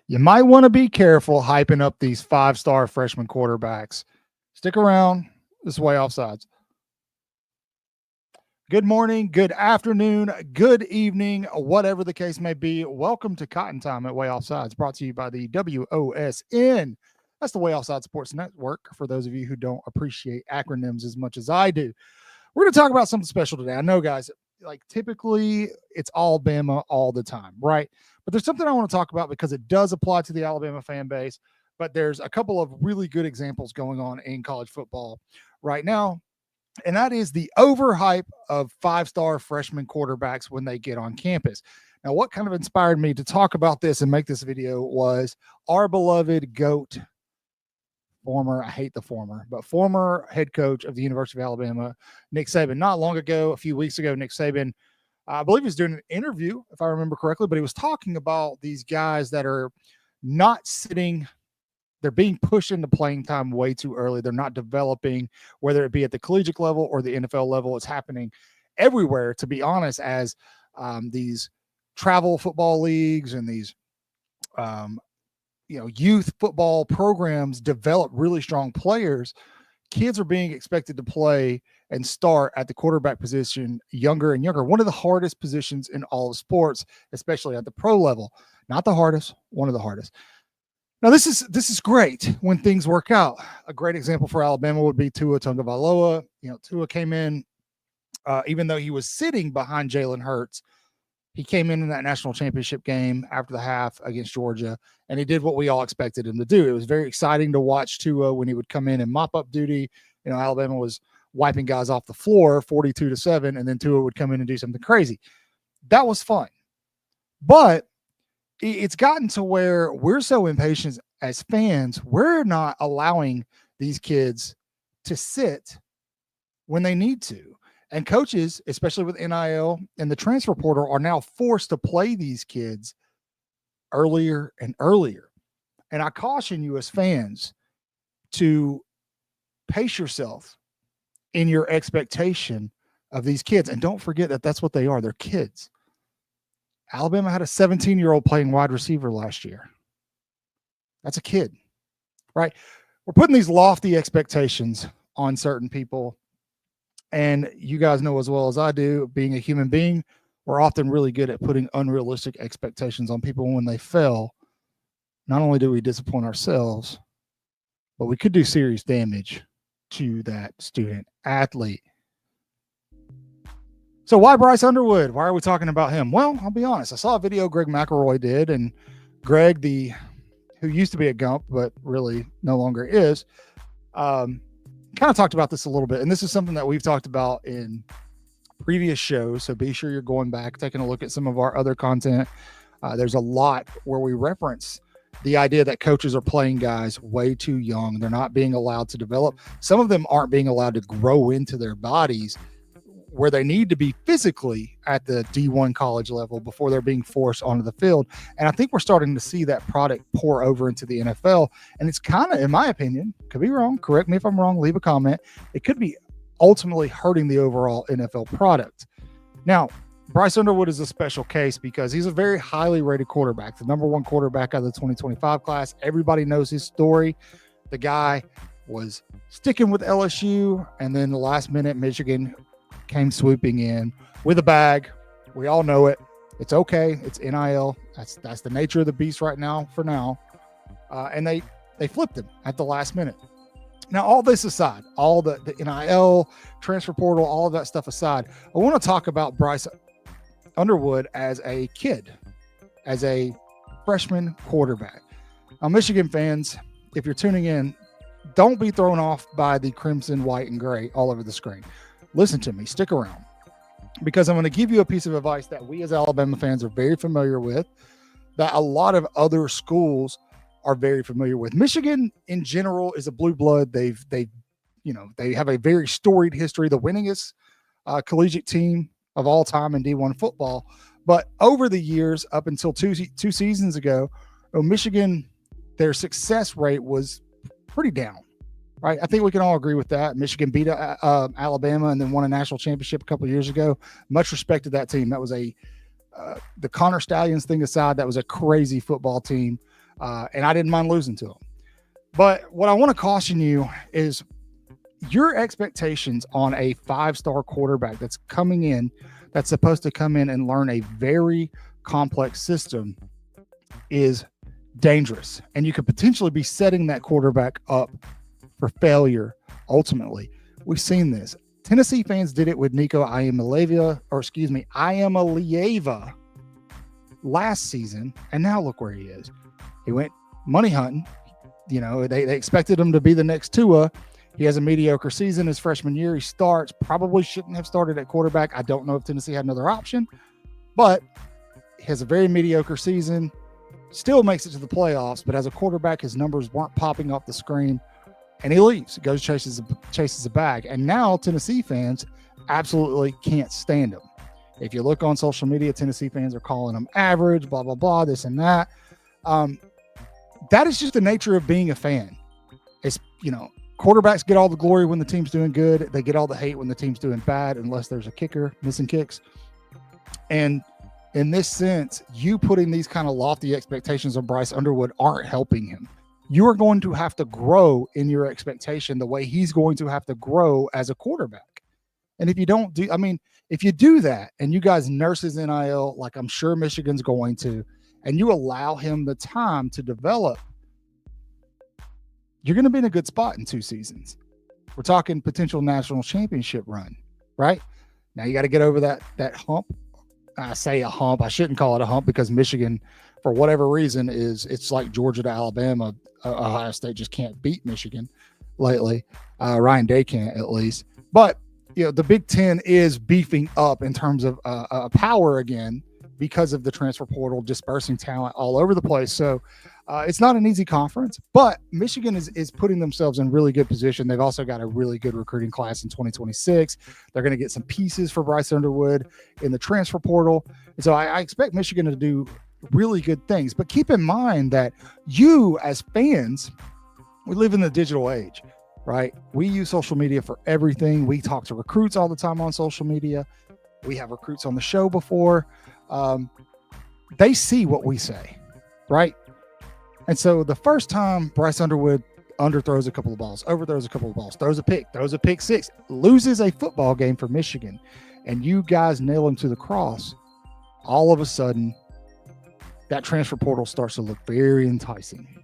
You might want to be careful hyping up these five-star freshman quarterbacks. Stick around. This is Way Offsides. Good morning, good afternoon, good evening, whatever the case may be. Welcome to Cotton Time at Way Offsides, brought to you by the WOSN. That's the Way Offside Sports Network, for those of you who don't appreciate acronyms as much as I do. We're going to talk about something special today. I know, guys, like typically it's Alabama all the time, right? But there's something I want to talk about because it does apply to the Alabama fan base, but there's a couple of really good examples going on in college football right now, and that is the overhype of five-star freshman quarterbacks when they get on campus. Now, what kind of inspired me to talk about this and make this video was our beloved GOAT, former head coach of the University of Alabama, Nick Saban. Not long ago, a few weeks ago, Nick Saban, I believe he was doing an interview, if I remember correctly, but he was talking about these guys that are not sitting. They're being pushed into playing time way too early. They're not developing, whether it be at the collegiate level or the NFL level. It's happening everywhere, to be honest, as these travel football leagues and these youth football programs develop really strong players. Kids are being expected to play and start at the quarterback position younger and younger. One of the hardest positions in all of sports, especially at the pro level. Not the hardest, one of the hardest. Now, this is great when things work out. A great example for Alabama would be Tua Tagovailoa. Tua came in, even though he was sitting behind Jalen Hurts, he came in that national championship game after the half against Georgia, and he did what we all expected him to do. It was very exciting to watch Tua when he would come in and mop up duty. Alabama was wiping guys off the floor 42-7, and then Tua would come in and do something crazy. That was fun. But it's gotten to where we're so impatient as fans, we're not allowing these kids to sit when they need to. And coaches, especially with NIL and the transfer portal, are now forced to play these kids earlier and earlier. And I caution you as fans to pace yourself in your expectation of these kids. And don't forget that that's what they are. They're kids. Alabama had a 17-year-old playing wide receiver last year. That's a kid, right? We're putting these lofty expectations on certain people. And you guys know as well as I do, being a human being, we're often really good at putting unrealistic expectations on people. When they fail, not only do we disappoint ourselves, but we could do serious damage to that student athlete. So why Bryce Underwood? Why are we talking about him? Well, I'll be honest. I saw a video Greg McElroy did, and Greg, who used to be a Gump, but really no longer is, kind of talked about this a little bit. And this is something that we've talked about in previous shows. So be sure you're going back, taking a look at some of our other content. There's a lot where we reference the idea that coaches are playing guys way too young. They're not being allowed to develop. Some of them aren't being allowed to grow into their bodies where they need to be physically at the D1 college level before they're being forced onto the field. And I think we're starting to see that product pour over into the NFL. And it's kind of, in my opinion, could be wrong, correct me if I'm wrong, leave a comment. It could be ultimately hurting the overall NFL product. Now, Bryce Underwood is a special case because he's a very highly rated quarterback, the number one quarterback out of the 2025 class. Everybody knows his story. The guy was sticking with LSU, and then the last minute, Michigan came swooping in with a bag. We all know it. It's okay. It's NIL. That's the nature of the beast right now for now. And they flipped him at the last minute. Now, all this aside, all the NIL, transfer portal, all of that stuff aside, I want to talk about Bryce Underwood as a kid, as a freshman quarterback. Now, Michigan fans, if you're tuning in, don't be thrown off by the crimson, white, and gray all over the screen. Listen to me. Stick around, because I'm going to give you a piece of advice that we as Alabama fans are very familiar with, that a lot of other schools are very familiar with. Michigan in general is a blue blood. They have a very storied history, the winningest collegiate team of all time in D1 football. But over the years, up until two seasons ago, Michigan, their success rate was pretty down. Right, I think we can all agree with that. Michigan beat Alabama and then won a national championship a couple of years ago. Much respect to that team. That was the Connor Stallions thing aside, that was a crazy football team. and I didn't mind losing to him. But what I want to caution you is your expectations on a 5-star quarterback that's coming in, that's supposed to come in and learn a very complex system, is dangerous. And you could potentially be setting that quarterback up for failure ultimately. We've seen this. Tennessee fans did it with Nico Iamaleava last season, and now look where he is. He went money hunting. You know, they expected him to be the next Tua. He has a mediocre season his freshman year. He starts, probably shouldn't have started at quarterback. I don't know if Tennessee had another option, but he has a very mediocre season, still makes it to the playoffs, but as a quarterback, his numbers weren't popping off the screen, and he leaves, goes chases a bag. And now Tennessee fans absolutely can't stand him. If you look on social media, Tennessee fans are calling him average, blah, blah, blah, this and that. That is just the nature of being a fan. It's, you know, quarterbacks get all the glory when the team's doing good. They get all the hate when the team's doing bad, unless there's a kicker missing kicks. And in this sense, you putting these kind of lofty expectations on Bryce Underwood aren't helping him. You are going to have to grow in your expectation the way he's going to have to grow as a quarterback. And if you don't do, I mean, if you do that and you guys nurse his NIL, like I'm sure Michigan's going to, and you allow him the time to develop, you're going to be in a good spot in 2 seasons. We're talking potential national championship run, right? Now you got to get over that hump. I say a hump. I shouldn't call it a hump because Michigan, for whatever reason, it's like Georgia to Alabama. Ohio State just can't beat Michigan lately. Ryan Day can't, at least. But you know, the Big Ten is beefing up in terms of power again because of the transfer portal, dispersing talent all over the place. So it's not an easy conference, but Michigan is putting themselves in really good position. They've also got a really good recruiting class in 2026. They're going to get some pieces for Bryce Underwood in the transfer portal. And so I expect Michigan to do really good things. But keep in mind that you as fans, we live in the digital age, right? We use social media for everything. We talk to recruits all the time on social media. We have recruits on the show before. They see what we say, right? And so the first time Bryce Underwood underthrows a couple of balls, overthrows a couple of balls, throws a pick six, loses a football game for Michigan, and you guys nail him to the cross, all of a sudden that transfer portal starts to look very enticing.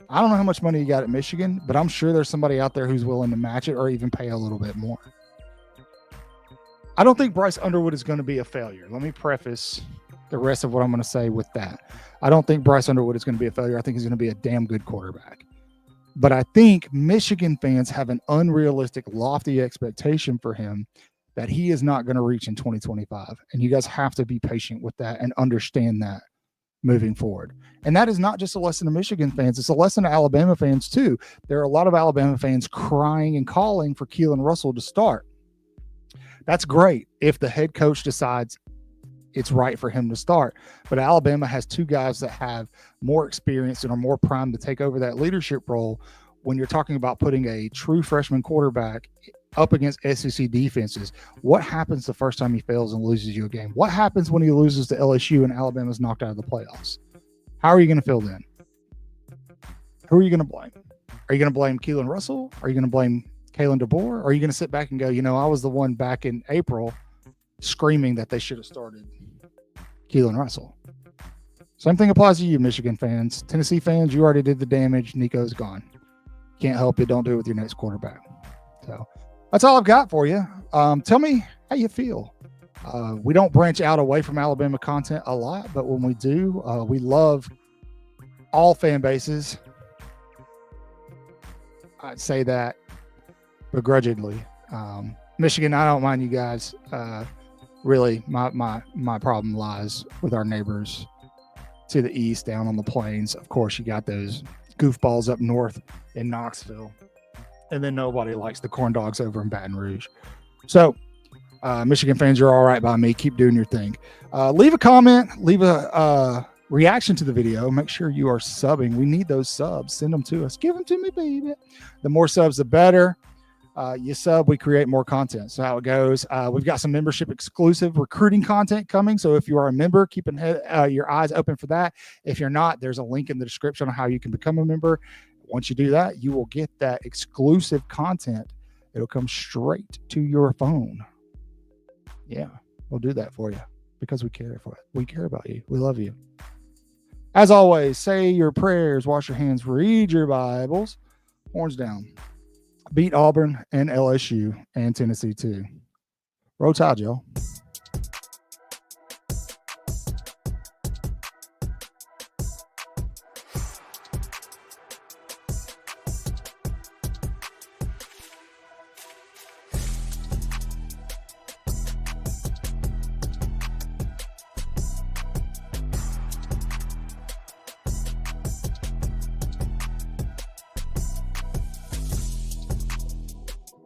I don't know how much money you got at Michigan, but I'm sure there's somebody out there who's willing to match it or even pay a little bit more. I don't think Bryce Underwood is going to be a failure. Let me preface the rest of what I'm going to say with that. I don't think Bryce Underwood is going to be a failure. I think he's going to be a damn good quarterback. But I think Michigan fans have an unrealistic, lofty expectation for him that he is not going to reach in 2025. And you guys have to be patient with that and understand that moving forward. And that is not just a lesson to Michigan fans. It's a lesson to Alabama fans too. There are a lot of Alabama fans crying and calling for Keelan Russell to start. That's great if the head coach decides it's right for him to start. But Alabama has 2 guys that have more experience and are more primed to take over that leadership role when you're talking about putting a true freshman quarterback up against SEC defenses. What happens the first time he fails and loses you a game? What happens when he loses to LSU and Alabama's knocked out of the playoffs? How are you going to feel then? Who are you going to blame? Are you going to blame Keelan Russell? Are you going to blame Kalen DeBoer? Or are you going to sit back and go, you know, I was the one back in April screaming that they should have started Keelan Russell? Same thing applies to you, Michigan fans. Tennessee fans, you already did the damage. Nico's gone. Can't help it. Don't do it with your next quarterback. So that's all I've got for you. Tell me how you feel. We don't branch out away from Alabama content a lot, but when we do, we love all fan bases. I'd say that begrudgingly. Michigan, I don't mind you guys. Really, my problem lies with our neighbors to the east, down on the plains. Of course, you got those goofballs up north in Knoxville, and then nobody likes the corn dogs over in Baton Rouge. So, Michigan fans, you're all right by me. Keep doing your thing. Leave a comment, leave a reaction to the video. Make sure you are subbing. We need those subs. Send them to us. Give them to me, baby. The more subs, the better. You sub, we create more content. So how it goes, we've got some membership exclusive recruiting content coming. So if you are a member, keep your eyes open for that. If you're not, there's a link in the description on how you can become a member. Once you do that, you will get that exclusive content. It'll come straight to your phone. Yeah, we'll do that for you because we care for it. We care about you. We love you. As always, say your prayers, wash your hands, read your Bibles. Horns down. Beat Auburn and LSU and Tennessee too. Roll Tide, y'all.